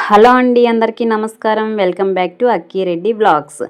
Hello అండి, అందరికీ నమస్కారం. Welcome back to Akkireddy vlogs.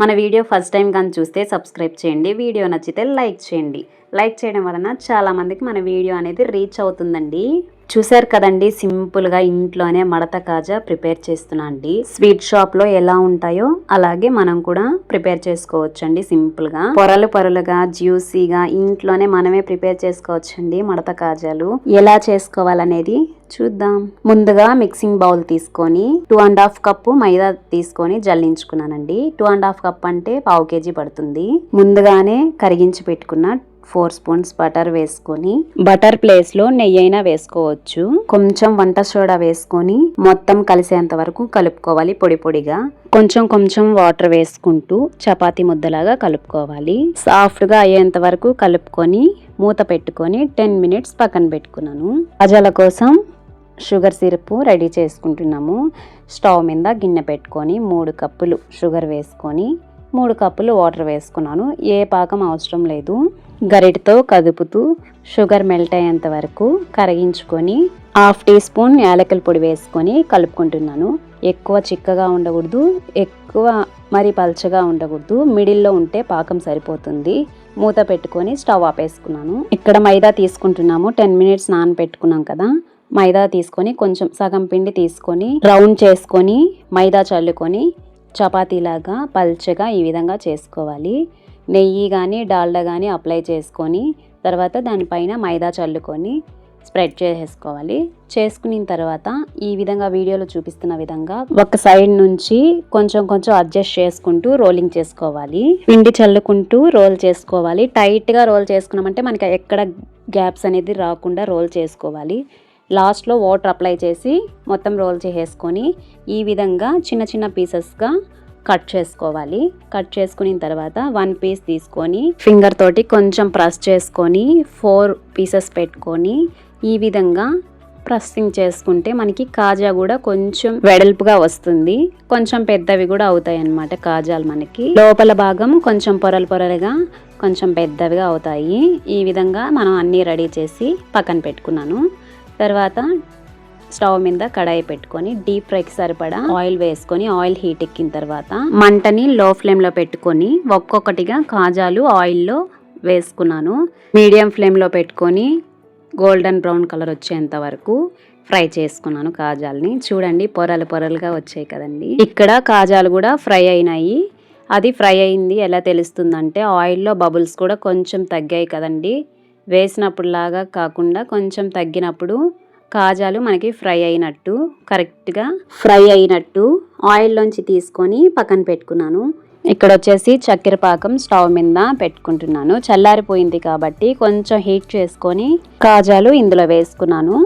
మన వీడియో ఫస్ట్ టైం కానీ చూస్తే సబ్స్క్రైబ్ చేయండి. వీడియో నచ్చితే లైక్ చేయండి. లైక్ చేయడం వలన చాలామందికి మన వీడియో అనేది రీచ్ అవుతుందండి. చూసారు కదండి, సింపుల్గా ఇంట్లోనే మడత కాజా ప్రిపేర్ చేస్తున్నా అండి. స్వీట్ షాప్లో ఎలా ఉంటాయో అలాగే మనం కూడా ప్రిపేర్ చేసుకోవచ్చండి. సింపుల్గా పొరలు పొరలుగా జ్యూసీగా ఇంట్లోనే మనమే ప్రిపేర్ చేసుకోవచ్చండి. మడత కాజాలు ఎలా చేసుకోవాలనేది చూద్దాం. ముందుగా మిక్సింగ్ బౌల్ తీసుకొని 2.5 కప్పు మైదా తీసుకొని జల్లించుకున్నానండి. 2.5 కప్ అంటే పావు కేజీ పడుతుంది. ముందుగానే కరిగించి పెట్టుకున్న 4 స్పూన్స్ బటర్ వేసుకొని, బటర్ ప్లేస్ లో నెయ్యి అయినా వేసుకోవచ్చు. కొంచెం వంట సోడా వేసుకొని మొత్తం కలిసేంత వరకు కలుపుకోవాలి. పొడి పొడిగా కొంచెం కొంచెం వాటర్ వేసుకుంటూ చపాతీ ముద్దలాగా కలుపుకోవాలి. సాఫ్ట్ గా అయ్యేంత వరకు కలుపుకొని మూత పెట్టుకొని 10 మినిట్స్ పక్కన పెట్టుకున్నాను. కాజాల కోసం షుగర్ సిరప్ రెడీ చేసుకుంటున్నాము. స్టవ్ మీద గిన్నె పెట్టుకొని 3 కప్పులు షుగర్ వేసుకొని 3 కప్పులు వాటర్ వేసుకున్నాను. ఏ పాకం అవసరం లేదు. గరిటతో కదుపుతూ షుగర్ మెల్ట్ అయ్యేంత వరకు కరిగించుకొని 1/2 టీ స్పూన్ యాలకుల పొడి వేసుకొని కలుపుకుంటున్నాను. ఎక్కువ చిక్కగా ఉండకూడదు, ఎక్కువ మరి పల్చగా ఉండకూడదు. మిడిల్లో ఉంటే పాకం సరిపోతుంది. మూత పెట్టుకొని స్టవ్ ఆపేసుకున్నాను. ఇక్కడ మైదా తీసుకుంటున్నాము. 10 మినిట్స్ నానబెట్టుకున్నాం కదా, మైదా తీసుకొని కొంచెం సగం పిండి తీసుకొని రౌండ్ చేసుకొని మైదా చల్లుకొని చపాతీలాగా పల్చగా ఈ విధంగా చేసుకోవాలి. నెయ్యి కానీ డాల్డా కానీ అప్లై చేసుకొని తర్వాత దానిపైన మైదా చల్లుకొని స్ప్రెడ్ చేసేసుకోవాలి. చేసుకున్న తర్వాత ఈ విధంగా వీడియోలో చూపిస్తున్న విధంగా ఒక సైడ్ నుంచి కొంచెం కొంచెం అడ్జస్ట్ చేసుకుంటూ రోలింగ్ చేసుకోవాలి. పిండి చల్లుకుంటూ రోల్ చేసుకోవాలి. టైట్గా రోల్ చేసుకున్నామంటే మనకి ఎక్కడ గ్యాప్స్ అనేది రాకుండా రోల్ చేసుకోవాలి. లాస్ట్లో వాటర్ అప్లై చేసి మొత్తం రోల్ చేసేసుకొని ఈ విధంగా చిన్న చిన్న పీసెస్గా కట్ చేసుకోవాలి. కట్ చేసుకున్న తర్వాత 1 పీస్ తీసుకొని ఫింగర్ తోటి కొంచెం ప్రెస్ చేసుకొని 4 పీసెస్ పెట్టుకొని ఈ విధంగా ప్రెస్సింగ్ చేసుకుంటే మనకి కాజా కూడా కొంచెం వెడల్పుగా వస్తుంది. కొంచెం పెద్దవి కూడా అవుతాయి అన్నమాట కాజాలు. మనకి లోపల భాగం కొంచెం పొరలు పొరలుగా కొంచెం పెద్దవిగా అవుతాయి. ఈ విధంగా మనం అన్నీ రెడీ చేసి పక్కన పెట్టుకున్నాను. తర్వాత స్టవ్ మీద కడాయి పెట్టుకొని డీప్ ఫ్రైకి సరిపడా ఆయిల్ వేసుకొని ఆయిల్ హీట్ ఎక్కిన తర్వాత మంటని లో ఫ్లేమ్లో పెట్టుకొని ఒక్కొక్కటిగా కాజాలు ఆయిల్లో వేసుకున్నాను. మీడియం ఫ్లేమ్లో పెట్టుకొని గోల్డెన్ బ్రౌన్ కలర్ వచ్చేంత వరకు ఫ్రై చేసుకున్నాను కాజాలని. చూడండి, పొరలు పొరలుగా వచ్చాయి కదండి. ఇక్కడ కాజాలు కూడా ఫ్రై అయినాయి. అది ఫ్రై అయింది ఎలా తెలుస్తుందంటే ఆయిల్లో బబుల్స్ కూడా కొంచెం తగ్గాయి కదండి. వేసినప్పుడు లాగా కాకుండా కొంచెం తగ్గినప్పుడు కాజాలు మనకి ఫ్రై అయినట్టు, కరెక్ట్గా ఫ్రై అయినట్టు ఆయిల్లోంచి తీసుకొని పక్కన పెట్టుకున్నాను. ఇక్కడ వచ్చేసి చక్కెర పాకం స్టవ్ మీద పెట్టుకుంటున్నాను. చల్లారిపోయింది కాబట్టి కొంచెం హీట్ చేసుకొని కాజాలు ఇందులో వేసుకున్నాను.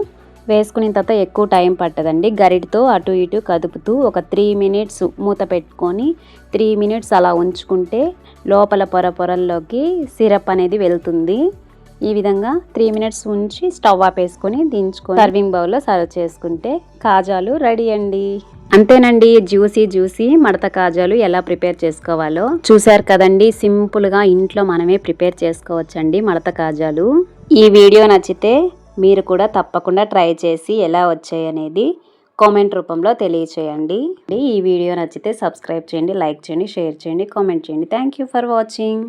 వేసుకున్న తర్వాత ఎక్కువ టైం పట్టదండి. గరిటతో అటు ఇటు కదుపుతూ ఒక 3 మినిట్స్ మూత పెట్టుకొని 3 మినిట్స్ అలా ఉంచుకుంటే లోపల పొర పొరల్లోకి సిరప్ అనేది వెళ్తుంది. ఈ విధంగా 3 మినిట్స్ ఉంచి స్టవ్ ఆపేసుకొని దించుకొని సర్వింగ్ బౌల్లో సర్వ్ చేసుకుంటే కాజాలు రెడీ అండి. అంతేనండి, జ్యూసీ మడత కాజాలు ఎలా ప్రిపేర్ చేసుకోవాలో చూసారు కదండి. సింపుల్గా ఇంట్లో మనమే ప్రిపేర్ చేసుకోవచ్చండి మడత కాజాలు. ఈ వీడియో నచ్చితే మీరు కూడా తప్పకుండా ట్రై చేసి ఎలా వచ్చాయి అనేది కామెంట్ రూపంలో తెలియచేయండి. ఈ వీడియో నచ్చితే సబ్స్క్రైబ్ చేయండి, లైక్ చేయండి, షేర్ చేయండి, కామెంట్ చేయండి. Thank you for watching.